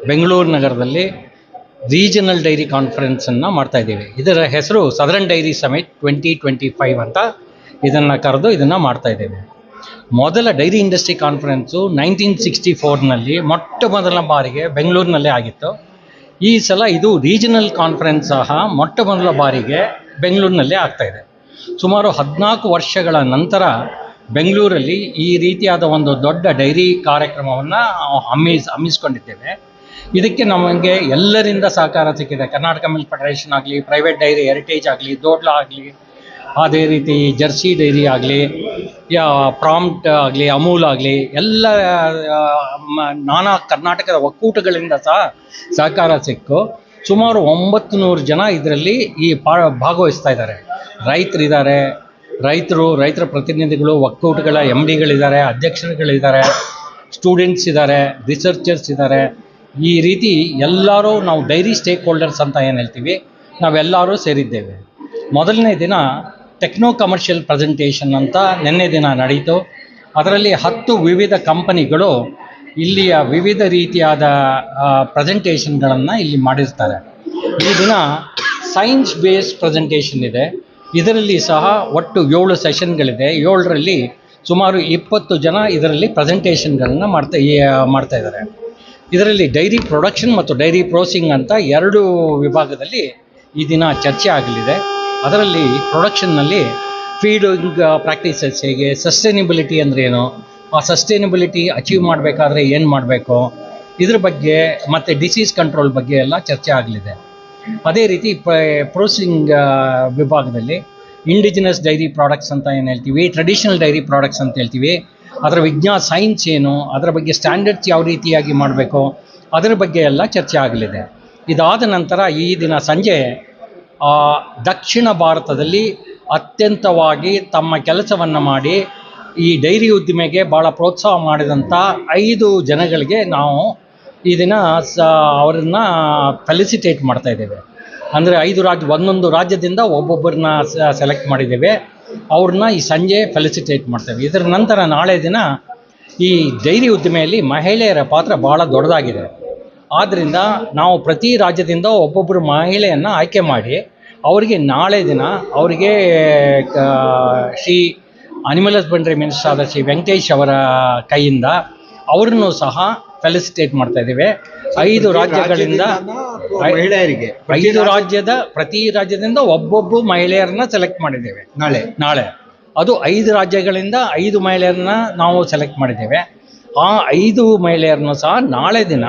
ಬೆಂಗಳೂರು ನಗರದಲ್ಲಿ regional dairy ಕಾನ್ಫರೆನ್ಸನ್ನು ಮಾಡ್ತಾಯಿದ್ದೀವಿ. ಇದರ ಹೆಸರು ಸದರನ್ ಡೈರಿ ಸಮಿಟ್ 2025 ಅಂತ ಇದನ್ನು ಕರೆದು ಇದನ್ನು ಮಾಡ್ತಾಯಿದ್ದೇವೆ. ಮೊದಲ ಡೈರಿ ಇಂಡಸ್ಟ್ರಿ ಕಾನ್ಫರೆನ್ಸು 1964ನಲ್ಲಿ ಮೊಟ್ಟ ಮೊದಲ ಬಾರಿಗೆ ಬೆಂಗಳೂರಿನಲ್ಲೇ ಆಗಿತ್ತು. ಈ ಸಲ ಇದು ರೀಜನಲ್ ಕಾನ್ಫರೆನ್ಸ್ ಸಹ ಮೊಟ್ಟ ಮೊದಲ ಬಾರಿಗೆ ಬೆಂಗಳೂರಿನಲ್ಲೇ ಆಗ್ತಾಯಿದೆ. ಸುಮಾರು 14 ವರ್ಷಗಳ ನಂತರ ಬೆಂಗಳೂರಲ್ಲಿ ಈ ರೀತಿಯಾದ ಒಂದು ದೊಡ್ಡ ಡೈರಿ ಕಾರ್ಯಕ್ರಮವನ್ನು ಹಮ್ಮಿಸ್ಕೊಂಡಿದ್ದೇವೆ. ಇದಕ್ಕೆ ನಮಗೆ ಎಲ್ಲರಿಂದ ಸಹಕಾರ ಸಿಕ್ಕಿದೆ. ಕರ್ನಾಟಕ ಮಿಲ್ಕ್ ಫೆಡರೇಷನ್ ಆಗಲಿ, ಪ್ರೈವೇಟ್ ಡೈರಿ ಹೆರಿಟೇಜ್ ಆಗಲಿ, ದೋಡ್ಲ ಆಗಲಿ, ಅದೇ ರೀತಿ ಜರ್ಸಿ ಡೈರಿ ಆಗಲಿ, ಪ್ರಾಂಪ್ಟ್ ಆಗಲಿ, ಅಮೂಲ್ ಆಗಲಿ, ಎಲ್ಲ ನಾನಾ ಕರ್ನಾಟಕದ ಒಕ್ಕೂಟಗಳಿಂದ ಸಹ ಸಹಕಾರ ಸಿಕ್ಕು ಸುಮಾರು 900 ಜನ ಇದರಲ್ಲಿ ಭಾಗವಹಿಸ್ತಾ ಇದ್ದಾರೆ. ರೈತರಿದ್ದಾರೆ, ರೈತರ ಪ್ರತಿನಿಧಿಗಳು, ಒಕ್ಕೂಟಗಳ MDಗಳಿದ್ದಾರೆ, ಅಧ್ಯಕ್ಷರುಗಳಿದ್ದಾರೆ, ಸ್ಟೂಡೆಂಟ್ಸ್ ಇದ್ದಾರೆ, ರಿಸರ್ಚರ್ಸ್ ಇದ್ದಾರೆ. ಈ ರೀತಿ ಎಲ್ಲರೂ ನಾವು ಡೈರಿ ಸ್ಟೇಕ್ ಹೋಲ್ಡರ್ಸ್ ಅಂತ ಏನು ಹೇಳ್ತೀವಿ, ನಾವೆಲ್ಲರೂ ಸೇರಿದ್ದೇವೆ. ಮೊದಲನೇ ದಿನ ಟೆಕ್ನೋ ಕಮರ್ಷಿಯಲ್ ಪ್ರೆಸೆಂಟೇಷನ್ ಅಂತ ನಿನ್ನೆ ದಿನ ನಡೀತು. ಅದರಲ್ಲಿ 10 ವಿವಿಧ ಕಂಪನಿಗಳು ಇಲ್ಲಿಯ ವಿವಿಧ ರೀತಿಯಾದ ಪ್ರೆಸೆಂಟೇಷನ್ಗಳನ್ನು ಇಲ್ಲಿ ಮಾಡಿರ್ತಾರೆ. ಈ ದಿನ ಸೈನ್ಸ್ ಬೇಸ್ಡ್ ಪ್ರೆಸೆಂಟೇಷನ್ ಇದೆ. ಇದರಲ್ಲಿ ಸಹ ಒಟ್ಟು 7 ಸೆಷನ್ಗಳಿದೆ. 7ರಲ್ಲಿ ಸುಮಾರು 20 ಜನ ಇದರಲ್ಲಿ ಪ್ರೆಸೆಂಟೇಷನ್ಗಳನ್ನು ಮಾಡ್ತಾ ಇದ್ದಾರೆ. ಇದರಲ್ಲಿ ಡೈರಿ ಪ್ರೊಡಕ್ಷನ್ ಮತ್ತು ಡೈರಿ ಪ್ರೋಸೆಸಿಂಗ್ ಅಂತ 2 ವಿಭಾಗದಲ್ಲಿ ಈ ದಿನ ಚರ್ಚೆ ಆಗಲಿದೆ. ಅದರಲ್ಲಿ ಪ್ರೊಡಕ್ಷನ್ನಲ್ಲಿ ಫೀಡಿಂಗ್ ಪ್ರಾಕ್ಟೀಸಸ್ ಹೇಗೆ, ಸಸ್ಟೈನಬಿಲಿಟಿ ಅಂದರೆ ಏನು, ಆ ಸಸ್ಟೈನಬಿಲಿಟಿ ಅಚೀವ್ ಮಾಡಬೇಕಾದ್ರೆ ಏನು ಮಾಡಬೇಕು, ಇದ್ರ ಬಗ್ಗೆ ಮತ್ತು ಡಿಸೀಸ್ ಕಂಟ್ರೋಲ್ ಬಗ್ಗೆ ಎಲ್ಲ ಚರ್ಚೆ ಆಗಲಿದೆ. ಅದೇ ರೀತಿ ಪ್ರೋಸೆಸಿಂಗ್ ವಿಭಾಗದಲ್ಲಿ ಇಂಡಿಜಿನಸ್ ಡೈರಿ ಪ್ರಾಡಕ್ಟ್ಸ್ ಅಂತ ಏನು ಹೇಳ್ತೀವಿ, ಟ್ರೆಡಿಷನಲ್ ಡೈರಿ ಪ್ರಾಡಕ್ಟ್ಸ್ ಅಂತ ಹೇಳ್ತೀವಿ, ಅದರ ಸೈನ್ಸ್ ಏನು, ಅದರ ಬಗ್ಗೆ ಸ್ಟ್ಯಾಂಡರ್ಡ್ಸ್ ಯಾವ ರೀತಿಯಾಗಿ ಮಾಡಬೇಕು, ಅದರ ಬಗ್ಗೆ ಎಲ್ಲ ಚರ್ಚೆ ಆಗಲಿದೆ. ಇದಾದ ನಂತರ ಈ ದಿನ ಸಂಜೆ ದಕ್ಷಿಣ ಭಾರತದಲ್ಲಿ ಅತ್ಯಂತವಾಗಿ ತಮ್ಮ ಕೆಲಸವನ್ನು ಮಾಡಿ ಈ ಡೈರಿ ಉದ್ದಿಮೆಗೆ ಭಾಳ ಪ್ರೋತ್ಸಾಹ ಮಾಡಿದಂಥ 5 ಜನಗಳಿಗೆ ನಾವು ಈ ದಿನ ಅವರನ್ನು ಫೆಲಿಸಿಟೇಟ್ ಮಾಡ್ತಾಯಿದ್ದೇವೆ. ಅಂದರೆ 5 ಒಂದೊಂದು ರಾಜ್ಯದಿಂದ ಒಬ್ಬೊಬ್ಬರನ್ನ ಸೆಲೆಕ್ಟ್ ಮಾಡಿದ್ದೇವೆ. ಅವ್ರನ್ನ ಈ ಸಂಜೆ ಫೆಲಿಸಿಟೇಟ್ ಮಾಡ್ತೇವೆ. ಇದರ ನಂತರ ನಾಳೆ ದಿನ ಈ ಡೈರಿ ಉದ್ದಿಮೆಯಲ್ಲಿ ಮಹಿಳೆಯರ ಪಾತ್ರ ಭಾಳ ದೊಡ್ಡದಾಗಿದೆ. ಆದ್ದರಿಂದ ನಾವು ಪ್ರತಿ ರಾಜ್ಯದಿಂದ ಒಬ್ಬೊಬ್ಬರು ಮಹಿಳೆಯನ್ನು ಆಯ್ಕೆ ಮಾಡಿ ಅವರಿಗೆ ನಾಳೆ ದಿನ ಅವರಿಗೆ ಶ್ರೀ ಅನಿಮಲ್ ಹಸ್ಬೆಂಡ್ರಿ ಮಿನಿಸ್ಟರ್ ಆದ ಶ್ರೀ ವೆಂಕಟೇಶ್ ಅವರ ಕೈಯಿಂದ ಅವರನ್ನು ಸಹ ಫೆಲಿಸಿಟೇಟ್ ಮಾಡ್ತಾ ಇದ್ದೇವೆ. 5 ರಾಜ್ಯಗಳಿಂದ ಮಹಿಳೆಯರಿಗೆ ಪ್ರತಿ ರಾಜ್ಯದಿಂದ ಒಬ್ಬೊಬ್ಬ ಮಹಿಳೆಯರನ್ನ ಸೆಲೆಕ್ಟ್ ಮಾಡಿದ್ದೇವೆ. ನಾಳೆ ಅದು 5 ರಾಜ್ಯಗಳಿಂದ 5 ಮಹಿಳೆಯರನ್ನ ನಾವು ಸೆಲೆಕ್ಟ್ ಮಾಡಿದ್ದೇವೆ. ಆ 5 ಮಹಿಳೆಯರನ್ನು ಸಹ ನಾಳೆ ದಿನ